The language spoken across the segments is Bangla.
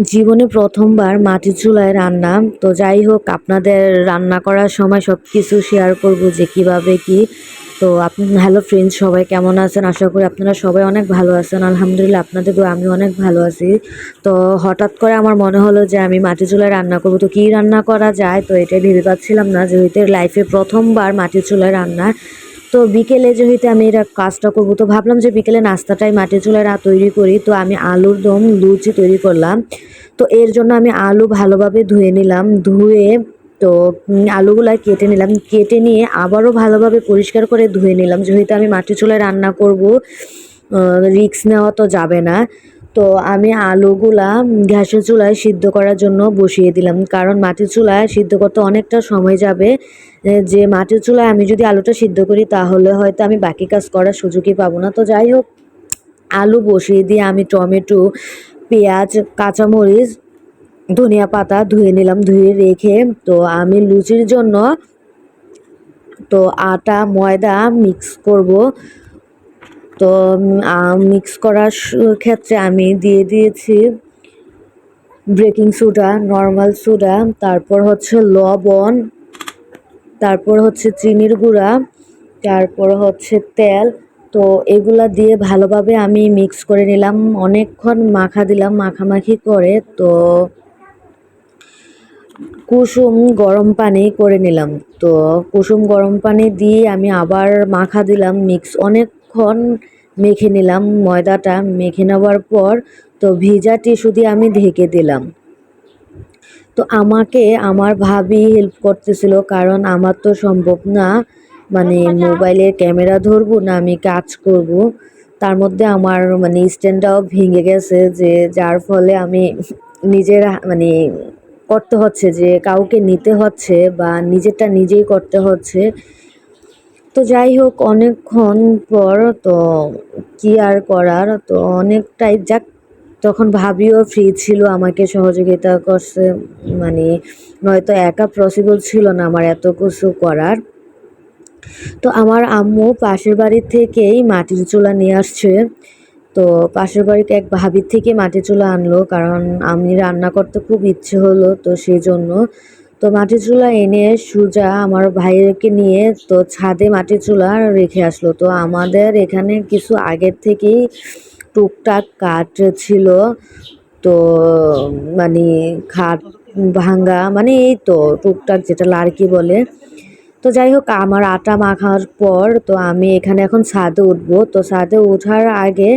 জীবনে প্রথমবার মাটির চুলায় রান্না। তো যাই হোক, আপনাদের রান্না করার সময় সব কিছু শেয়ার করব যে কিভাবে কি। তো হ্যালো ফ্রেন্ডস, সবাই কেমন আছেন? আশা করি আপনারা সবাই অনেক ভালো আছেন। আলহামদুলিল্লাহ, আপনাদের দোয়ায় আমি অনেক ভালো আছি। তো হঠাৎ করে আমার মনে হলো যে আমি মাটির চুলায় রান্না করব। তো কী রান্না করা যায়, তো এটাই ভেবে পাচ্ছিলাম না, যেহেতু লাইফে প্রথমবার মাটির চুলায় রান্না। তো বিকেলে যেহেতু আমি এটা কাজটা করব, তো ভাবলাম যে বিকেলে নাস্তাটাই মাটির চুলায় তৈরি করি। তো আমি আলুর দম লুচি তৈরি করলাম। তো এর জন্য আমি আলু ভালোভাবে ধুয়ে নিলাম। ধুয়ে তো আলুগুলা কেটে নিলাম। কেটে নিয়ে আবারও ভালোভাবে পরিষ্কার করে ধুয়ে নিলাম, যেহেতু আমি মাটির চুলায় রান্না করব, রিস্ক নেওয়া তো যাবে না। তো আমি আলুগুলা গ্যাসের চুলায় সিদ্ধ করার জন্য বসিয়ে দিলাম, কারণ মাটির চুলায় সিদ্ধ করতে অনেকটা সময় যাবে। যে মাটির চুলায় আমি যদি আলুটা সিদ্ধ করি, তাহলে হয়তো আমি বাকি কাজ করার সুযোগই পাবো না। তো যাই হোক, আলু বসিয়ে দিয়ে আমি টমেটো, পেঁয়াজ, কাঁচামরিচ, ধনিয়া পাতা ধুয়ে নিলাম। ধুয়ে রেখে তো আমি লুচির জন্য তো আটা ময়দা মিক্স করব। তো মিক্স করার ক্ষেত্রে আমি দিয়ে দিয়েছি বেকিং সোডা, নর্মাল সোডা, তারপর হচ্ছে লবণ, তারপর হচ্ছে চিনির গুঁড়া, তারপর হচ্ছে তেল। তো এগুলা দিয়ে ভালোভাবে আমি মিক্স করে নিলাম। অনেকক্ষণ মাখা দিলাম, মাখামাখি করে তো কুসুম গরম পানি করে নিলাম। তো কুসুম গরম পানি দিয়ে আমি আবার মাখা দিলাম, অনেকক্ষণ মেখে নিলাম। ময়দাটা মেখে নেওয়ার পর তো ভিজা টিস্যু দিয়ে আমি ঢেকে দিলাম। তো আমাকে আমার ভাবি হেল্প করতেছিল, কারণ আমার তো সম্ভব না, মানে মোবাইলের ক্যামেরা ধরবো না আমি কাজ করব। তার মধ্যে আমার মানে স্ট্যান্ডটাও ভেঙে গেছে, যে যার ফলে আমি নিজের মানে করতে হচ্ছে, যে কাউকে নিতে হচ্ছে বা নিজেরটা নিজেই করতে হচ্ছে। তো যাই হোক, অনেকক্ষণ পর তো কি আর করার, তো অনেকটাই যাক, তখন ভাবিও ফ্রি ছিল, আমাকে সহযোগিতা করছে। মানে নয়তো একা পসিবল ছিল না আমার এত কিছু করার। তো আমার আম্মু পাশের বাড়ির থেকেই মাটির চুলা নিয়ে আসছে। তো পাশের বাড়িতে এক ভাবির থেকে মাটির চুলা আনলো, কারণ আমি রান্না করতে খুব ইচ্ছে হলো, তো সেই জন্য। তো মাটির চুলা এনে সুজা আমার ভাইকে নিয়ে তো ছাদে মাটির চুলা রেখে আসলো। তো আমাদের এখানে কিছু আগের থেকেই টুকটাক কাঠ ছিল, তো মানে খাট ভাঙ্গা, মানে এই তো টুকটাক যেটা লার্কি বলে। তো যাই হোক, আমার আটা মাখার পর তো আমি এখানে এখন ছাদে উঠবো। তো ছাদে ওঠার আগে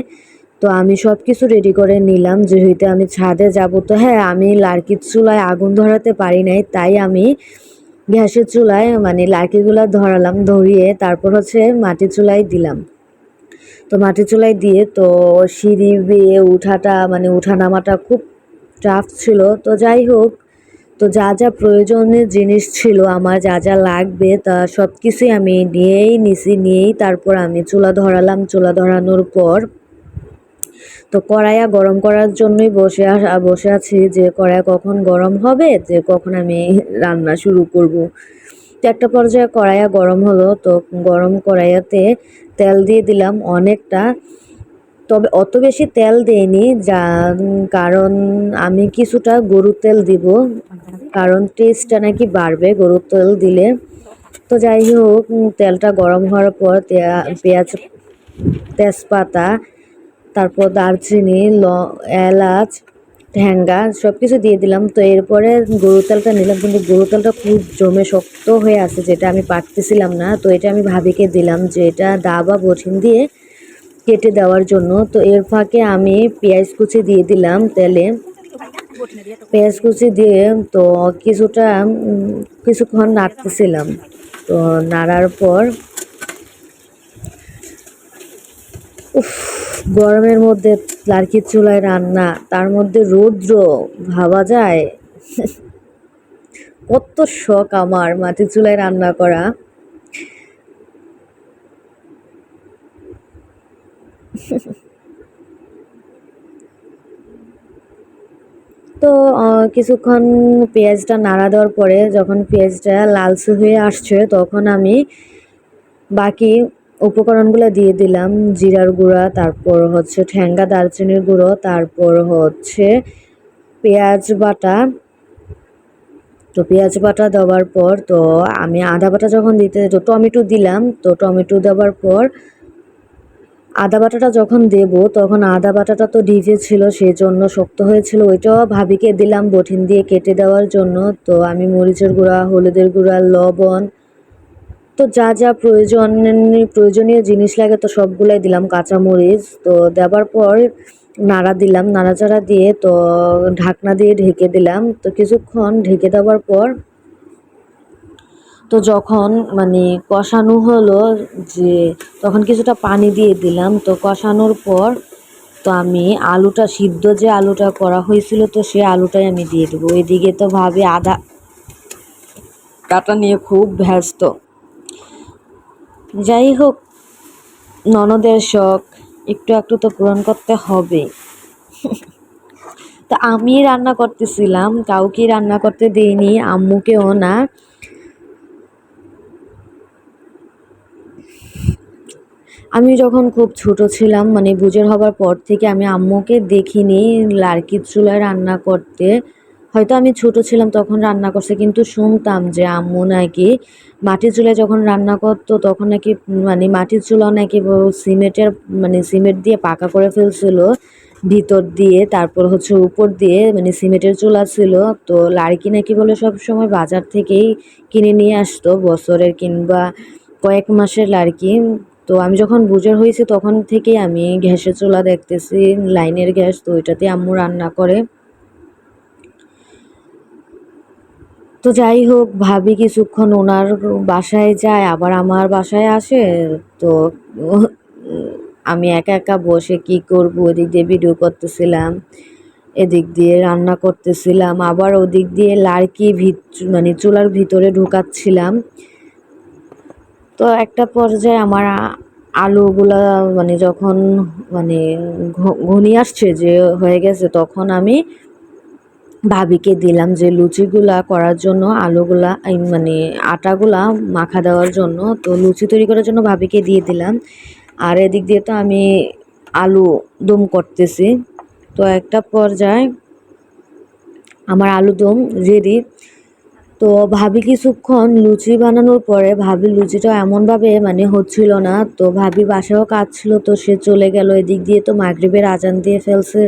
তো আমি সব কিছু রেডি করে নিলাম, যেহেতু আমি ছাদে যাব। তো হ্যাঁ, আমি লার্কির চুলায় আগুন ধরাতে পারি নাই, তাই আমি গ্যাসের চুলায় মানে লার্কিগুলো ধরালাম, ধরিয়ে তারপর হচ্ছে মাটির চুলায় দিলাম। তো মাটির চুলায় দিয়ে তো সিঁড়ি বেয়ে উঠাটা মানে উঠা নামাটা খুব টাফ ছিল। তো যাই হোক, তো যা যা প্রয়োজনীয় জিনিস ছিল, আমার যা যা লাগবে তা সব কিছুই আমি নিয়েই তারপর আমি চুলা ধরালাম। চুলা ধরানোর পর তো কড়াইয়া গরম করার জন্যই বসে আছি, যে কড়াইয়া কখন গরম হবে, যে কখন আমি রান্না শুরু করব। তো একটা পর্যায়ে কড়াইয়া গরম হলো, তো গরম কড়াইয়াতে তেল দিয়ে দিলাম অনেকটা। তবে অত বেশি তেল দেইনি, কারণ আমি কিছুটা গরুর তেল দিব, কারণ টেস্টটা নাকি বাড়বে গরুর তেল দিলে। তো যাই হোক, তেলটা গরম হওয়ার পর পেঁয়াজ, তেজপাতা, তারপর দারচিনি, এলাচ, ঠ্যাঙ্গা সব কিছু দিয়ে দিলাম। তো এরপরে গরুর তেলটা নিলাম, কিন্তু গরুর তেলটা খুব জমে শক্ত হয়ে আছে, যেটা আমি পারতেছিলাম না। তো এটা আমি ভাবিকে দিলাম, যে এটা দা বা বটিন দিয়ে কেটে দেওয়ার জন্য। তো এর ফাঁকে আমি পেঁয়াজ কুচি দিয়ে দিলাম তেলে। পেঁয়াজ কুচি দিয়ে তো কিছুক্ষণ নাড়তেছিলাম। তো নাড়ার পর উফ, গরমের মধ্যে লার্কির চুলায় রান্না, তার মধ্যে রৌদ্র, ভাবা যায় কত শখ আমার মাটির চুলায় রান্না করা। তো কিছুক্ষণ পেঁয়াজটা নাড়া দেওয়ার পরে যখন পেঁয়াজটা লালচে হয়ে আসছে, তখন আমি বাকি উপকরণগুলো দিয়ে দিলাম। জিরার গুঁড়া, তারপর হচ্ছে ঠ্যাঙ্গা দারচিনির গুঁড়ো, তারপর হচ্ছে পেঁয়াজ বাটা। তো পেঁয়াজ বাটা দেওয়ার পর তো আমি আদা বাটা যখন দিতে তো টমেটো দিলাম, তো টমেটো দেওয়ার পর আদা বাটাটা যখন দেব তখন আদা বাটাটা তো ডিপে ছিল, সেই জন্য শক্ত হয়েছিল। ওইটাও ভাবিকে দিলাম বটিন দিয়ে কেটে দেওয়ার জন্য। তো আমি মরিচের গুঁড়া, হলুদের গুঁড়া, লবণ, তো যা যা প্রয়োজনীয় জিনিস লাগে তো সবগুলাই দিলাম, কাঁচামরিচ। তো দেওয়ার পর নাড়া দিলাম, নাড়াচাড়া দিয়ে তো ঢাকনা দিয়ে ঢেকে দিলাম। তো কিছুক্ষণ ঢেকে দেওয়ার পর তো যখন মানে কষানো হলো, যে তখন কিছুটা পানি দিয়ে দিলাম। তো কষানোর পর তো আমি আলুটা সিদ্ধ, যে আলুটা করা হয়েছিল তো সে আলুটাই আমি দিয়ে দেবো। এদিকে তো ভাবি আদা কাটা নিয়ে খুব ব্যস্ত। যাই হোক, ননদের শখ একটু একটু তো পূরণ করতে হবে। তো আমি রান্না করতেছিলাম, কাউকে রান্না করতে দেইনি, আম্মুকেও না। আমি যখন খুব ছোট ছিলাম, মানে বুঝের হবার পর থেকে আমি আম্মুকে দেখিনি লার্কির চুলায় রান্না করতে। হয়তো আমি ছোট ছিলাম তখন রান্না করছে, কিন্তু শুনতাম যে আম্মু নাকি মাটির চুলায় যখন রান্না করতো তখন নাকি মানে মাটির চুলা নাকি সিমেন্টের মানে সিমেন্ট দিয়ে পাকা করে ফেলছিল ভিতর দিয়ে, তারপর হচ্ছে উপর দিয়ে মানে সিমেন্টের চুলা ছিল। তো লার্কি নাকি বলে সব সময় বাজার থেকেই কিনে নিয়ে আসতো, বছরের কিংবা কয়েক মাসের লার্কি। তো আমি যখন বুঝার হয়েছি তখন থেকেই আমি গ্যাসের চুলা দেখতেছি, লাইনের গ্যাস, তো ওইটাতে আম্মু রান্না করে। তো যাই হোক, ভাবি কিছুক্ষণ ওনার বাসায় যায় আবার আমার বাসায় আসে। তো উহ, আমি একা একা বসে কি করব, ওদিক দিয়ে ভিডিও করতেছিলাম, এদিক দিয়ে রান্না করতেছিলাম, আবার ওদিক দিয়ে লার্কি মানে চুলার ভিতরে ঢুকাচ্ছিলাম। তো একটা পর্যায়ে আমার আলুগুলা মানে যখন মানে ঘনিয়ে আসছে যে হয়ে গেছে, তখন আমি ভাবিকে দিলাম যে লুচিগুলা করার জন্য আলুগুলা মানে আটাগুলা মাখা দেওয়ার জন্য। তো লুচি তৈরি করার জন্য ভাবিকে দিয়ে দিলাম, আর এদিক দিয়ে তো আমি আলু দম করতেছি। তো একটা পর্যায়ে আমার আলুদম রেডি। তো ভাবি কিছুক্ষণ লুচি বানানোর পরে ভাবি লুচিটা এমনভাবে মানে হচ্ছিল না, তো ভাবি বাসায়ও কাজ ছিল, তো সে চলে গেল। এদিক দিয়ে তো মাগরিবের আজান দিয়ে ফেলছে,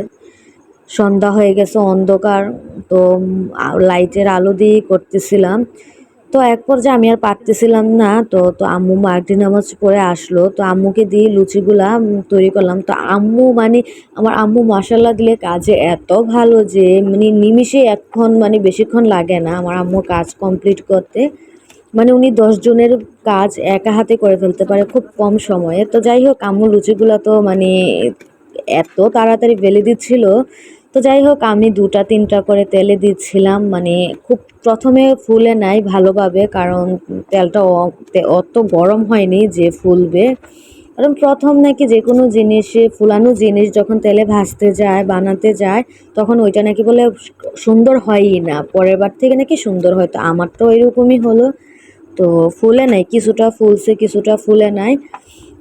সন্ধ্যা হয়ে গেছে, অন্ধকার। তো লাইটের আলো দিয়েই করতেছিলাম। তো এক পর্যায়ে আমি আর পারতেছিলাম না, তো তো আম্মু মাগরিব নামাজ পড়ে আসলো, তো আম্মুকে দিয়ে লুচিগুলা তৈরি করলাম। তো আম্মু মানে আমার আম্মু মাশাল্লাহ দিলে কাজে এত ভালো যে মানে নিমিষে এখন মানে বেশিক্ষণ লাগে না আমার আম্মুর কাজ কমপ্লিট করতে। মানে উনি 10 জনের কাজ একা হাতে করে ফেলতে পারে খুব কম সময়ে। তো যাই হোক, আম্মুর লুচিগুলা তো মানে এত তাড়াতাড়ি বেলে দিচ্ছিল। তো যাই হোক, আমি 2টা 3টা করে তেলে দিচ্ছিলাম, মানে খুব প্রথমে ফুলে নাই ভালোভাবে, কারণ তেলটা অত গরম হয়নি যে ফুলবে। কারণ প্রথম নাকি যে কোনো জিনিসে ফুলানো জিনিস যখন তেলে ভাজতে যায় বানাতে যায় তখন ওইটা নাকি বলে সুন্দর হয়ই না, পরের বার থেকে নাকি সুন্দর হয়। তো আমার তো এরকমই হলো, তো ফুলে নাই, কিছুটা ফুলছে কিছুটা ফুলে নাই।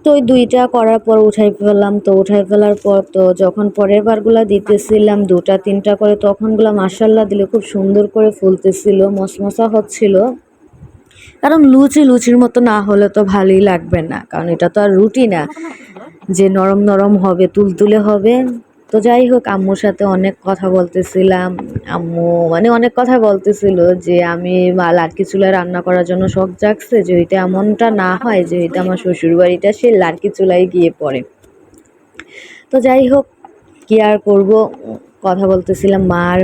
তো ওই 2টা করার পর উঠাই ফেললাম। তো উঠাই ফেলার পর তো যখন পরের বারগুলা দিতেছিলাম 2টা 3টা করে, তখনগুলা মাশাল্লাহ দিলে খুব সুন্দর করে ফুলতেছিল, মশমশা হচ্ছিল। কারণ লুচির মতো না হলে তো ভালোই লাগবে না, কারণ এটা তো আর রুটি না যে নরম নরম হবে, তুলতুলে হবে। তো যাই হোক, আম্মুর সাথে অনেক কথা বলতেছিলাম। আম্মু মানে অনেক কথা বলতেছিল যে আমি লার্কি চুলায় রান্না করার জন্য শখ জাগছে, যে ওইটা এমনটা না হয় যে এটা আমার শ্বশুর বাড়িটা সে লার্কি চুলায় গিয়ে পড়ে। তো যাই হোক, কি আর করব, কথা বলতেছিলাম। মা আর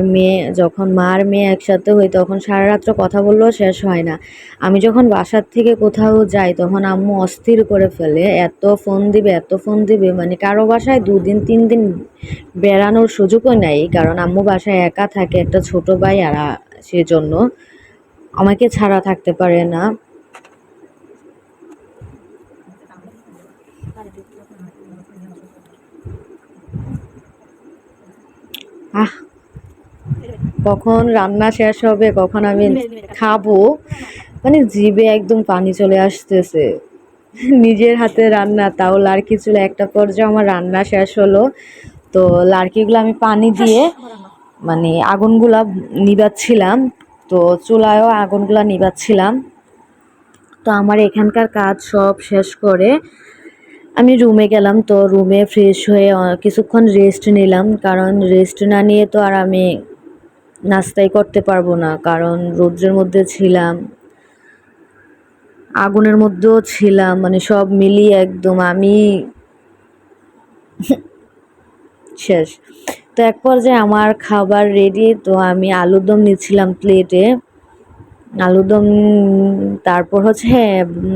মেয়ে একসাথে হই তখন সারা রাত্র কথা বললেও শেষ হয় না। আমি যখন বাসার থেকে কোথাও যাই তখন আম্মু অস্থির করে ফেলে, এত ফোন দিবে এত ফোন দিবে, মানে কারো বাসায় 2 দিন 3 দিন বেড়ানোর সুযোগও নেই, কারণ আম্মু বাসায় একা থাকে, একটা ছোট ভাই আর সেজন্য আমাকে ছাড়া থাকতে পারে না। আহ, কখন রান্না শেষ হবে, কখন আমি খাবো, মানে জিভে একদম পানি চলে আসতেছে। নিজের হাতে রান্না, তাও লার্কি চুলা। একটা পর্যায়ে আমার রান্না শেষ হলো, তো লার্কিগুলো আমি পানি দিয়ে মানে আগুনগুলা নিভাচ্ছিলাম। তো চুলায়ও আগুনগুলা নিভাচ্ছিলাম। তো আমার এখানকার কাজ সব শেষ করে আমি রুমে গেলাম। তো রুমে ফ্রেশ হয়ে কিছুক্ষণ রেস্ট নিলাম, কারণ রেস্ট না নিয়ে তো আর আমি নাস্তাই করতে পারবো না, কারণ রৌদ্রের মধ্যে ছিলাম, আগুনের মধ্যেও ছিলাম, মানে সব মিলিয়ে একদম আমি শেষ। তো এক পর্যায়ে আমার খাবার রেডি। তো আমি আলুর দম নিচ্ছিলাম প্লেটে, আলুদম। তারপর হচ্ছে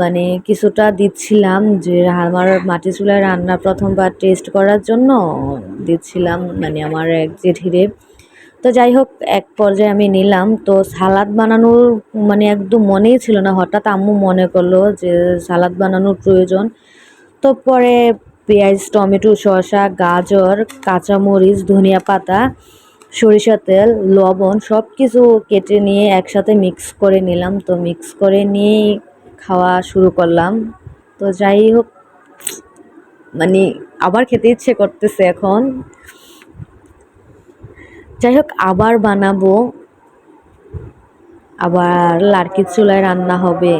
মানে কিছুটা দিচ্ছিলাম, যে আমার মাটি চুলায় রান্না প্রথমবার টেস্ট করার জন্য দিচ্ছিলাম, মানে আমার এক জেঠিরে। তো যাই হোক, এক পর্যায়ে আমি নিলাম। তো সালাদ বানানোর মানে একদম মনেই ছিল না, হঠাৎ আম্মু মনে করলো যে সালাদ বানানোর প্রয়োজন। তো পরে পেঁয়াজ, টমেটো, শসা, গাজর, কাঁচামরিচ, ধনিয়া পাতা, সরিষার তেল, লবণ সব কিছু কেটে নিয়ে একসাথে মিক্স করে নিলাম। তো মিক্স করে নিয়ে খাওয়া শুরু করলাম। তো যাই হোক, মানে আবার খেতে ইচ্ছে করতেছে এখন। যাই হোক, আবার বানাবো, আবার লার্কির চুলায় রান্না হবে।